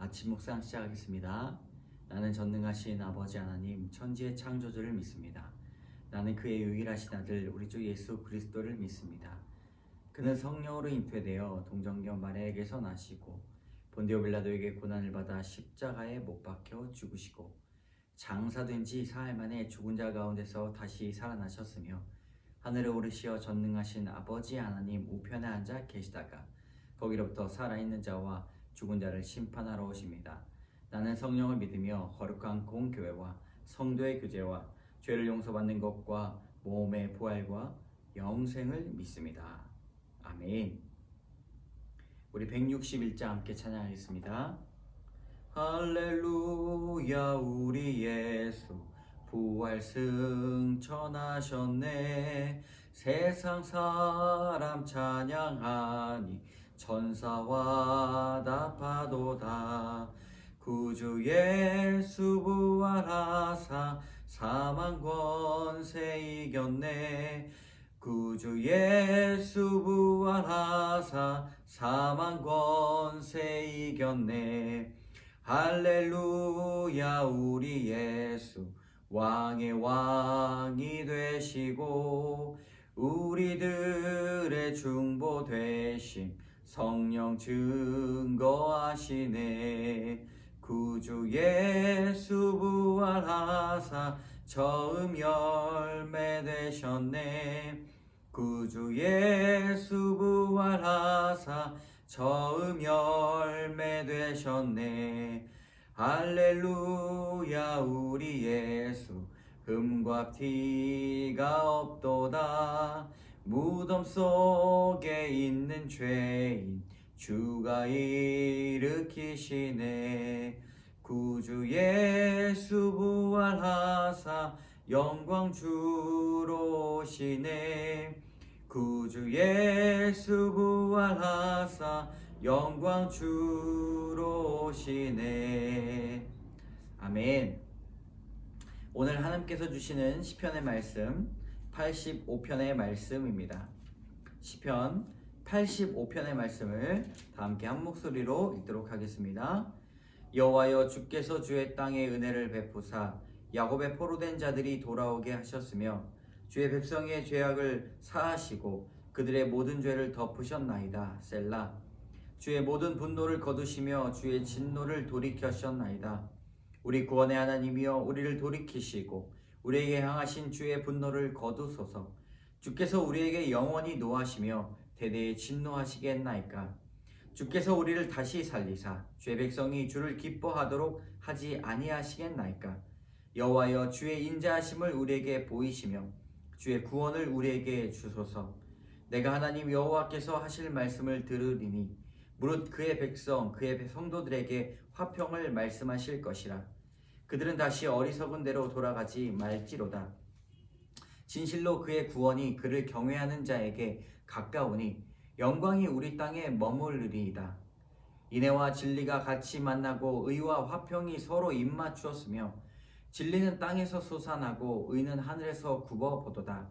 아침 묵상 시작하겠습니다. 나는 전능하신 아버지 하나님 천지의 창조주를 믿습니다. 나는 그의 유일하신 아들 우리 주 예수 그리스도를 믿습니다. 그는 성령으로 잉태되어 동정녀 마리아에게서 나시고 본디오 빌라도에게 고난을 받아 십자가에 못 박혀 죽으시고 장사된 지 사흘 만에 죽은 자 가운데서 다시 살아나셨으며 하늘에 오르시어 전능하신 아버지 하나님 우편에 앉아 계시다가 거기로부터 살아있는 자와 죽은 자를 심판하러 오십니다. 나는 성령을 믿으며 거룩한 공교회와 성도의 교제와 죄를 용서받는 것과 몸의 부활과 영생을 믿습니다. 아멘. 우리 161장 함께 찬양하겠습니다. 할렐루야 우리 예수 부활 승천하셨네. 세상 사람 찬양하니 천사와 답하도다. 구주 예수 부활하사 사망 권세 이겼네. 구주 예수 부활하사 사망 권세 이겼네. 할렐루야 우리 예수 왕의 왕이 되시고 우리들의 중보 되심 성령 증거하시네. 구주 예수 부활하사 처음 열매 되셨네. 구주 예수 부활하사 처음 열매 되셨네. 할렐루야 우리 예수 흠과 티가 없도다. 무덤 속에 있는 죄인 주가 일으키시네. 구주 예수 부활하사 영광 주로 오시네. 구주 예수 부활하사 영광 주로 오시네. 아멘. 오늘 하나님께서 주시는 시편의 말씀 85편의 말씀입니다. 시편 85편의 말씀을 다 함께 한 목소리로 읽도록 하겠습니다. 여호와여 주께서 주의 땅에 은혜를 베푸사 야곱의 포로된 자들이 돌아오게 하셨으며 주의 백성의 죄악을 사하시고 그들의 모든 죄를 덮으셨나이다. 셀라. 주의 모든 분노를 거두시며 주의 진노를 돌이켰셨나이다. 우리 구원의 하나님이여 우리를 돌이키시고 우리에게 향하신 주의 분노를 거두소서. 주께서 우리에게 영원히 노하시며 대대에 진노하시겠나이까. 주께서 우리를 다시 살리사 주의 백성이 주를 기뻐하도록 하지 아니하시겠나이까. 여호와여 주의 인자하심을 우리에게 보이시며 주의 구원을 우리에게 주소서. 내가 하나님 여호와께서 하실 말씀을 들으리니 무릇 그의 백성 그의 성도들에게 화평을 말씀하실 것이라. 그들은 다시 어리석은 대로 돌아가지 말지로다. 진실로 그의 구원이 그를 경외하는 자에게 가까우니 영광이 우리 땅에 머무르리이다. 인애와 진리가 같이 만나고 의와 화평이 서로 입맞추었으며 진리는 땅에서 솟아나고 의는 하늘에서 굽어보도다.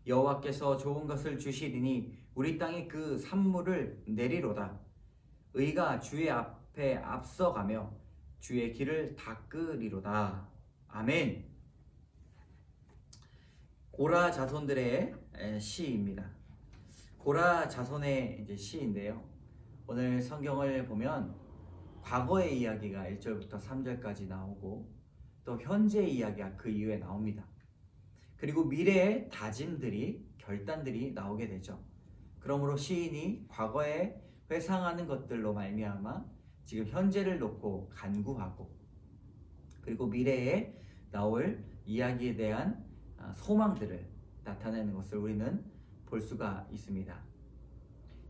여호와께서 좋은 것을 주시리니 우리 땅에 그 산물을 내리로다. 의가 주의 앞에 앞서가며 주의 길을 닦으리로다. 아멘. 고라 자손들의 시입니다. 고라 자손의 이제 시인데요. 오늘 성경을 보면 과거의 이야기가 1절부터 3절까지 나오고 또 현재의 이야기가 그 이후에 나옵니다. 그리고 미래의 다짐들이 결단들이 나오게 되죠. 그러므로 시인이 과거에 회상하는 것들로 말미암아 지금 현재를 놓고 간구하고 그리고 미래에 나올 이야기에 대한 소망들을 나타내는 것을 우리는 볼 수가 있습니다.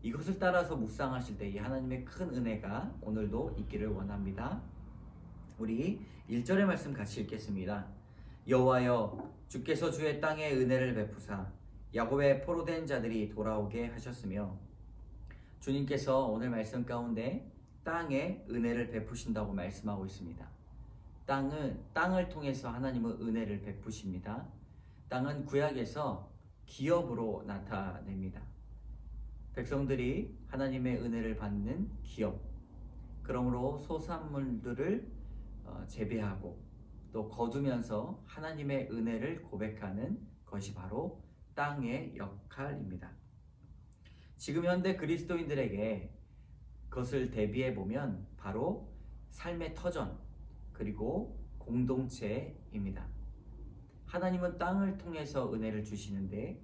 이것을 따라서 묵상하실 때 이 하나님의 큰 은혜가 오늘도 있기를 원합니다. 우리 1절의 말씀 같이 읽겠습니다. 여호와여 주께서 주의 땅에 은혜를 베푸사 야곱의 포로된 자들이 돌아오게 하셨으며, 주님께서 오늘 말씀 가운데 땅에 은혜를 베푸신다고 말씀하고 있습니다. 땅을 통해서 하나님은 은혜를 베푸십니다. 땅은 구약에서 기업으로 나타냅니다. 백성들이 하나님의 은혜를 받는 기업, 그러므로 소산물들을 재배하고 또 거두면서 하나님의 은혜를 고백하는 것이 바로 땅의 역할입니다. 지금 현대 그리스도인들에게 그것을 대비해 보면 바로 삶의 터전 그리고 공동체입니다. 하나님은 땅을 통해서 은혜를 주시는데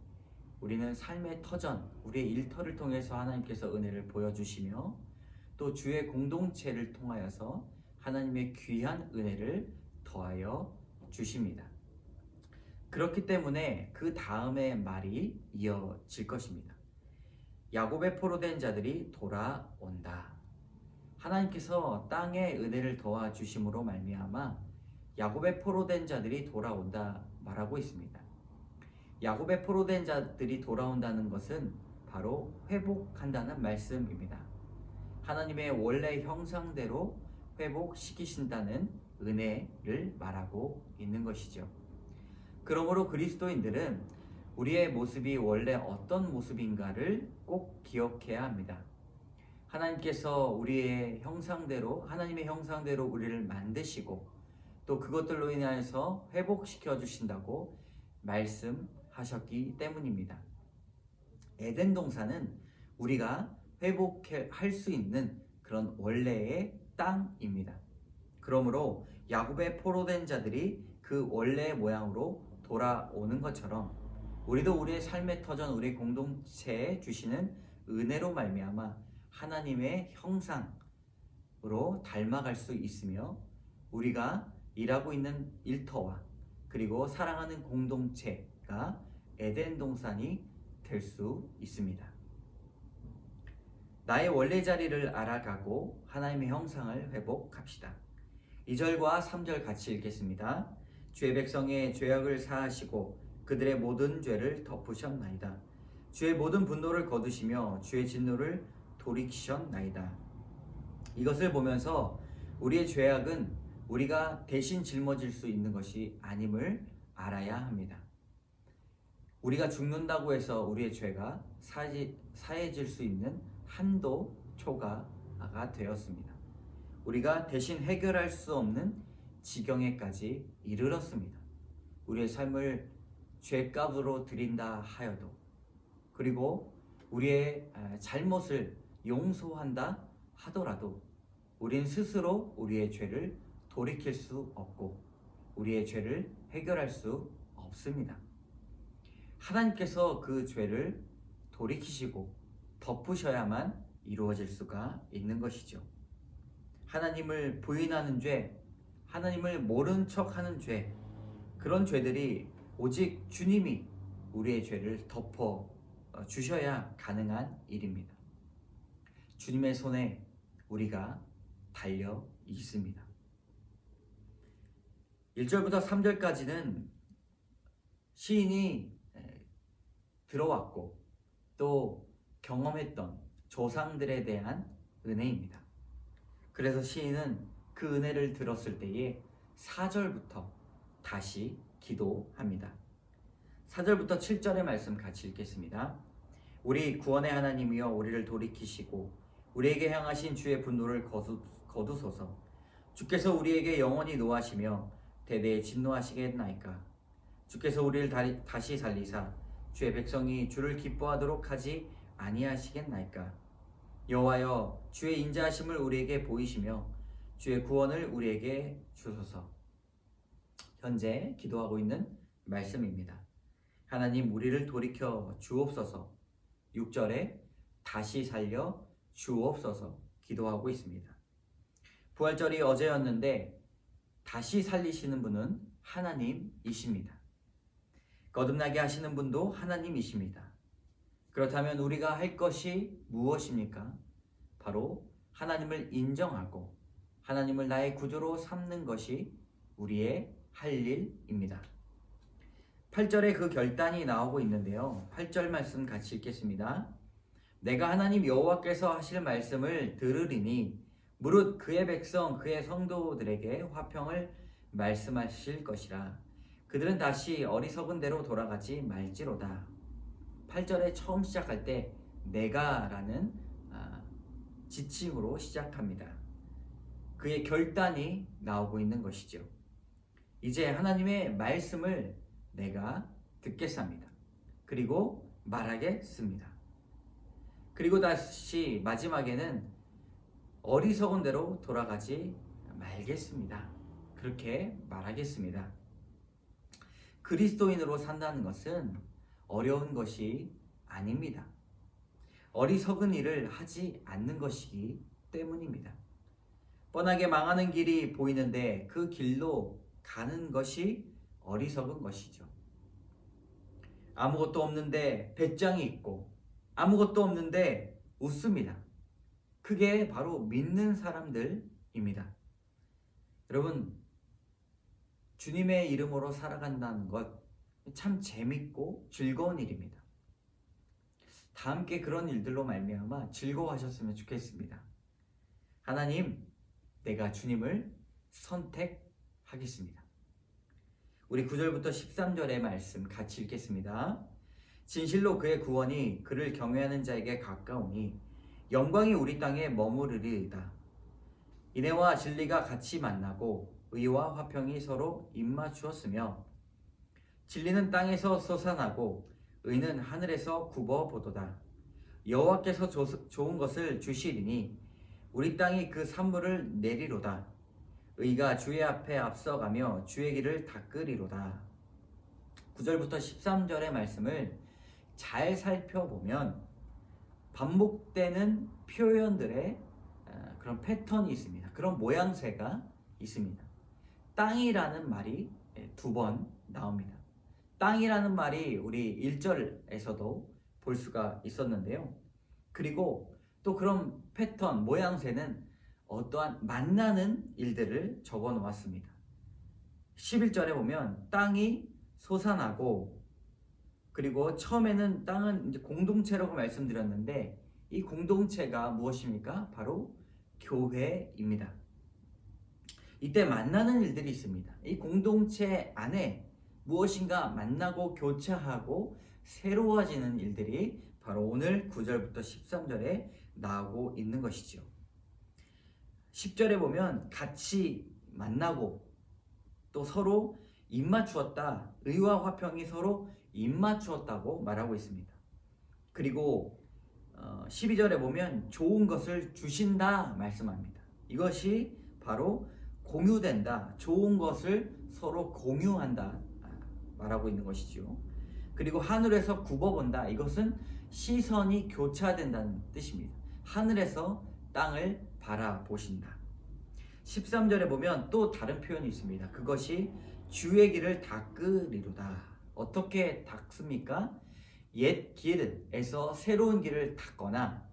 우리는 삶의 터전, 우리의 일터를 통해서 하나님께서 은혜를 보여주시며 또 주의 공동체를 통하여서 하나님의 귀한 은혜를 더하여 주십니다. 그렇기 때문에 그 다음의 말이 이어질 것입니다. 야곱의 포로된 자들이 돌아온다. 하나님께서 땅에 은혜를 더하 주심으로 말미암아 야곱의 포로된 자들이 돌아온다 말하고 있습니다. 야곱의 포로된 자들이 돌아온다는 것은 바로 회복한다는 말씀입니다. 하나님의 원래 형상대로 회복시키신다는 은혜를 말하고 있는 것이죠. 그러므로 그리스도인들은 우리의 모습이 원래 어떤 모습인가를 꼭 기억해야 합니다. 하나님께서 우리의 형상대로, 하나님의 형상대로 우리를 만드시고 또 그것들로 인하여서 회복시켜 주신다고 말씀하셨기 때문입니다. 에덴 동산은 우리가 회복할 수 있는 그런 원래의 땅입니다. 그러므로 야곱의 포로된 자들이 그 원래의 모양으로 돌아오는 것처럼 우리도 우리의 삶의 터전, 우리 공동체에 주시는 은혜로 말미암아 하나님의 형상으로 닮아갈 수 있으며 우리가 일하고 있는 일터와 그리고 사랑하는 공동체가 에덴 동산이 될 수 있습니다. 나의 원래 자리를 알아가고 하나님의 형상을 회복합시다. 2절과 3절 같이 읽겠습니다. 주의 백성의 죄악을 사하시고 그들의 모든 죄를 덮으셨나이다. 주의 모든 분노를 거두시며 주의 진노를 돌이키셨나이다. 이것을 보면서 우리의 죄악은 우리가 대신 짊어질 수 있는 것이 아님을 알아야 합니다. 우리가 죽는다고 해서 우리의 죄가 사해질 수 있는 한도 초과가 되었습니다. 우리가 대신 해결할 수 없는 지경에까지 이르렀습니다. 우리의 삶을 죄값으로 드린다 하여도 그리고 우리의 잘못을 용서한다 하더라도 우린 스스로 우리의 죄를 돌이킬 수 없고 우리의 죄를 해결할 수 없습니다. 하나님께서 그 죄를 돌이키시고 덮으셔야만 이루어질 수가 있는 것이죠. 하나님을 부인하는 죄, 하나님을 모른 척하는 죄, 그런 죄들이 오직 주님이 우리의 죄를 덮어 주셔야 가능한 일입니다. 주님의 손에 우리가 달려 있습니다. 1절부터 3절까지는 시인이 들어왔고 또 경험했던 조상들에 대한 은혜입니다. 그래서 시인은 그 은혜를 들었을 때에 4절부터 다시 기도합니다. 4절부터 7절의 말씀 같이 읽겠습니다. 우리 구원의 하나님이여 우리를 돌이키시고 우리에게 향하신 주의 분노를 거두소서. 주께서 우리에게 영원히 노하시며 대대에 진노하시겠나이까. 주께서 우리를 다시 살리사 주의 백성이 주를 기뻐하도록 하지 아니하시겠나이까. 여호와여 주의 인자하심을 우리에게 보이시며 주의 구원을 우리에게 주소서. 현재 기도하고 있는 말씀입니다. 하나님 우리를 돌이켜 주옵소서. 6절에 다시 살려 주옵소서 기도하고 있습니다. 부활절이 어제였는데 다시 살리시는 분은 하나님이십니다. 거듭나게 하시는 분도 하나님이십니다. 그렇다면 우리가 할 것이 무엇입니까? 바로 하나님을 인정하고 하나님을 나의 구주로 삼는 것이 우리의 할 일입니다. 8절에 그 결단이 나오고 있는데요. 8절 말씀 같이 읽겠습니다. 내가 하나님 여호와께서 하실 말씀을 들으리니 무릇 그의 백성 그의 성도들에게 화평을 말씀하실 것이라. 그들은 다시 어리석은 대로 돌아가지 말지로다. 8절에 처음 시작할 때 내가 라는 지칭으로 시작합니다. 그의 결단이 나오고 있는 것이죠. 이제 하나님의 말씀을 내가 듣겠습니다. 그리고 말하겠습니다. 그리고 다시 마지막에는 어리석은 대로 돌아가지 말겠습니다. 그렇게 말하겠습니다. 그리스도인으로 산다는 것은 어려운 것이 아닙니다. 어리석은 일을 하지 않는 것이기 때문입니다. 뻔하게 망하는 길이 보이는데 그 길로 가는 것이 어리석은 것이죠. 아무것도 없는데 배짱이 있고 아무것도 없는데 웃습니다. 그게 바로 믿는 사람들입니다. 여러분, 주님의 이름으로 살아간다는 것 참 재밌고 즐거운 일입니다. 다 함께 그런 일들로 말미암아 즐거워하셨으면 좋겠습니다. 하나님, 내가 주님을 선택하겠습니다. 우리 9절부터 13절의 말씀 같이 읽겠습니다. 진실로 그의 구원이 그를 경외하는 자에게 가까우니 영광이 우리 땅에 머무르리이다. 인애와 진리가 같이 만나고 의와 화평이 서로 입맞추었으며 진리는 땅에서 솟아나고 의는 하늘에서 굽어보도다. 여호와께서 좋은 것을 주시리니 우리 땅이 그 산물을 내리로다. 의가 주의 앞에 앞서가며 주의 길을 닦으리로다. 9절부터 13절의 말씀을 잘 살펴보면 반복되는 표현들의 그런 패턴이 있습니다. 그런 모양새가 있습니다. 땅이라는 말이 2번 나옵니다. 땅이라는 말이 우리 1절에서도 볼 수가 있었는데요. 그리고 또 그런 패턴, 모양새는 어떠한 만나는 일들을 적어 놓았습니다. 11절에 보면 땅이 솟아나고, 그리고 처음에는 땅은 이제 공동체라고 말씀드렸는데 이 공동체가 무엇입니까? 바로 교회입니다. 이때 만나는 일들이 있습니다. 이 공동체 안에 무엇인가 만나고 교차하고 새로워지는 일들이 바로 오늘 9절부터 13절에 나오고 있는 것이죠. 10절에 보면 같이 만나고 또 서로 입맞추었다. 의와 화평이 서로 입맞추었다고 말하고 있습니다. 그리고 12절에 보면 좋은 것을 주신다 말씀합니다. 이것이 바로 공유된다. 좋은 것을 서로 공유한다 말하고 있는 것이죠. 그리고 하늘에서 굽어본다. 이것은 시선이 교차된다는 뜻입니다. 하늘에서 땅을 바라보신다. 13절에 보면 또 다른 표현이 있습니다. 그것이 주의 길을 닦으리로다. 어떻게 닦습니까? 옛 길에서 새로운 길을 닦거나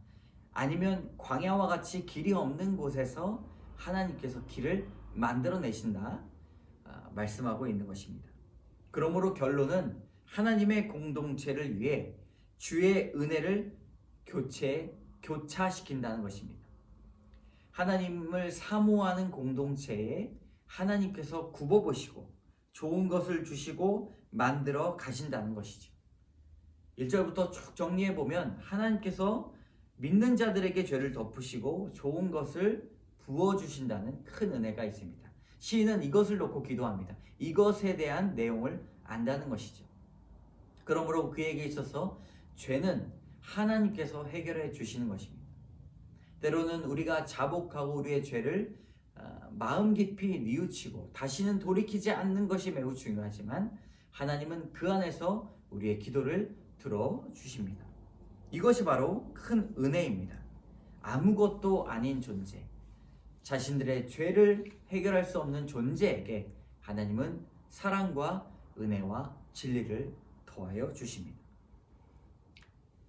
아니면 광야와 같이 길이 없는 곳에서 하나님께서 길을 만들어내신다 말씀하고 있는 것입니다. 그러므로 결론은 하나님의 공동체를 위해 주의 은혜를 교차시킨다는 것입니다. 하나님을 사모하는 공동체에 하나님께서 굽어보시고 좋은 것을 주시고 만들어 가신다는 것이죠. 1절부터 쭉 정리해보면 하나님께서 믿는 자들에게 죄를 덮으시고 좋은 것을 부어주신다는 큰 은혜가 있습니다. 시인은 이것을 놓고 기도합니다. 이것에 대한 내용을 안다는 것이죠. 그러므로 그에게 있어서 죄는 하나님께서 해결해 주시는 것입니다. 때로는 우리가 자복하고 우리의 죄를 마음 깊이 뉘우치고 다시는 돌이키지 않는 것이 매우 중요하지만 하나님은 그 안에서 우리의 기도를 들어주십니다. 이것이 바로 큰 은혜입니다. 아무것도 아닌 존재, 자신들의 죄를 해결할 수 없는 존재에게 하나님은 사랑과 은혜와 진리를 더하여 주십니다.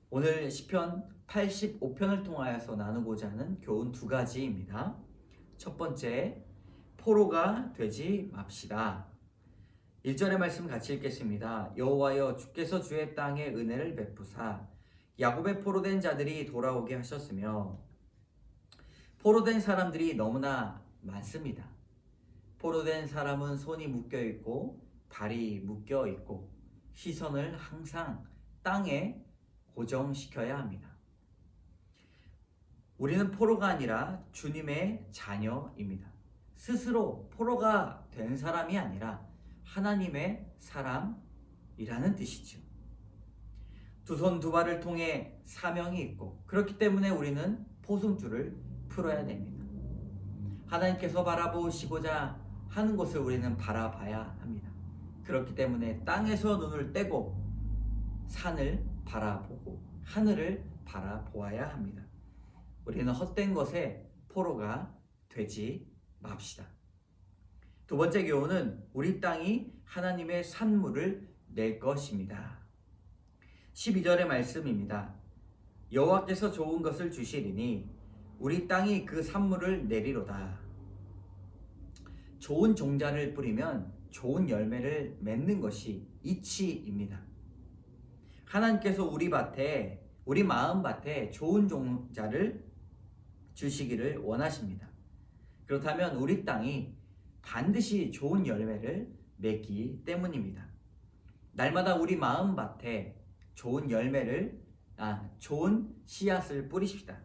오늘 시편 85편을 통하여서 나누고자 하는 교훈 2가지입니다. 첫 번째, 포로가 되지 맙시다. 1절의 말씀 같이 읽겠습니다. 여호와여, 주께서 주의 땅에 은혜를 베푸사 야곱의 포로된 자들이 돌아오게 하셨으며, 포로된 사람들이 너무나 많습니다. 포로된 사람은 손이 묶여 있고 발이 묶여 있고 시선을 항상 땅에 고정시켜야 합니다. 우리는 포로가 아니라 주님의 자녀입니다. 스스로 포로가 된 사람이 아니라 하나님의 사람이라는 뜻이죠. 두 손 두 발을 통해 사명이 있고 그렇기 때문에 우리는 포승줄을 풀어야 됩니다. 하나님께서 바라보시고자 하는 곳을 우리는 바라봐야 합니다. 그렇기 때문에 땅에서 눈을 떼고 산을 바라보고 하늘을 바라보아야 합니다. 우리는 헛된 것에 포로가 되지 맙시다. 두 번째 교훈은 우리 땅이 하나님의 산물을 낼 것입니다. 12절의 말씀입니다. 여호와께서 좋은 것을 주시리니 우리 땅이 그 산물을 내리로다. 좋은 종자를 뿌리면 좋은 열매를 맺는 것이 이치입니다. 하나님께서 우리 밭에, 우리 마음밭에 좋은 종자를 주시기를 원하십니다. 그렇다면 우리 땅이 반드시 좋은 열매를 맺기 때문입니다. 날마다 우리 마음밭에 좋은 좋은 씨앗을 뿌리십시다.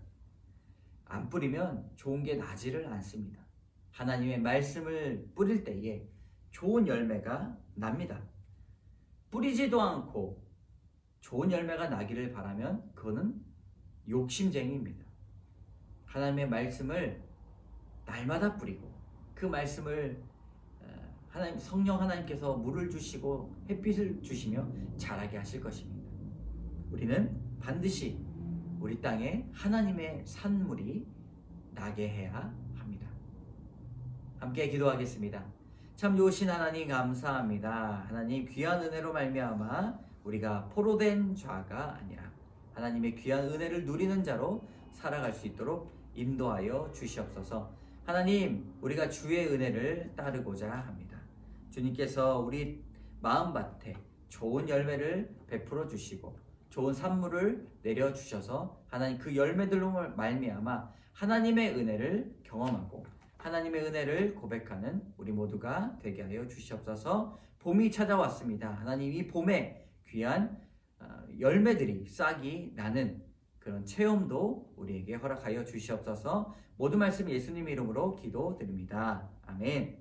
안 뿌리면 좋은 게 나지를 않습니다. 하나님의 말씀을 뿌릴 때에 좋은 열매가 납니다. 뿌리지도 않고 좋은 열매가 나기를 바라면 그거는 욕심쟁이입니다. 하나님의 말씀을 날마다 뿌리고 그 말씀을 성령 하나님께서 물을 주시고 햇빛을 주시며 자라게 하실 것입니다. 우리는 반드시 우리 땅에 하나님의 산물이 나게 해야 합니다. 함께 기도하겠습니다. 참 좋으신 하나님 감사합니다. 하나님 귀한 은혜로 말미암아 우리가 포로된 자가 아니라 하나님의 귀한 은혜를 누리는 자로 살아갈 수 있도록 인도하여 주시옵소서. 하나님, 우리가 주의 은혜를 따르고자 합니다. 주님께서 우리 마음밭에 좋은 열매를 베풀어 주시고 좋은 산물을 내려주셔서 하나님 그 열매들로 말미암아 하나님의 은혜를 경험하고 하나님의 은혜를 고백하는 우리 모두가 되게 하여 주시옵소서. 봄이 찾아왔습니다. 하나님, 이 봄에 귀한 열매들이 싹이 나는 그런 체험도 우리에게 허락하여 주시옵소서. 모든 말씀 예수님 이름으로 기도드립니다. 아멘.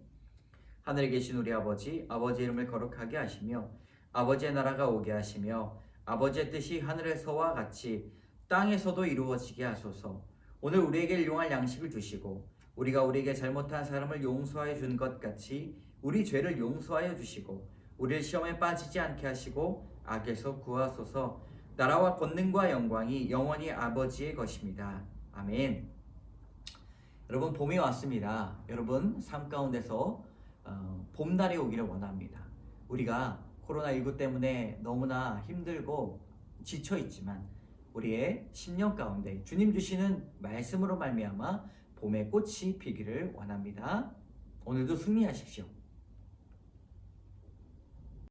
하늘에 계신 우리 아버지, 아버지의 이름을 거룩하게 하시며 아버지의 나라가 오게 하시며 아버지의 뜻이 하늘에서와 같이 땅에서도 이루어지게 하소서. 오늘 우리에게 일용할 양식을 주시고 우리가 우리에게 잘못한 사람을 용서하여 준 것 같이 우리 죄를 용서하여 주시고 우리를 시험에 빠지지 않게 하시고 악에서 구하소서. 나라와 권능과 영광이 영원히 아버지의 것입니다. 아멘. 여러분, 봄이 왔습니다. 여러분 삶 가운데서 봄날이 오기를 원합니다. 우리가 코로나19 때문에 너무나 힘들고 지쳐있지만 우리의 심령 가운데 주님 주시는 말씀으로 말미암아 봄의 꽃이 피기를 원합니다. 오늘도 승리하십시오.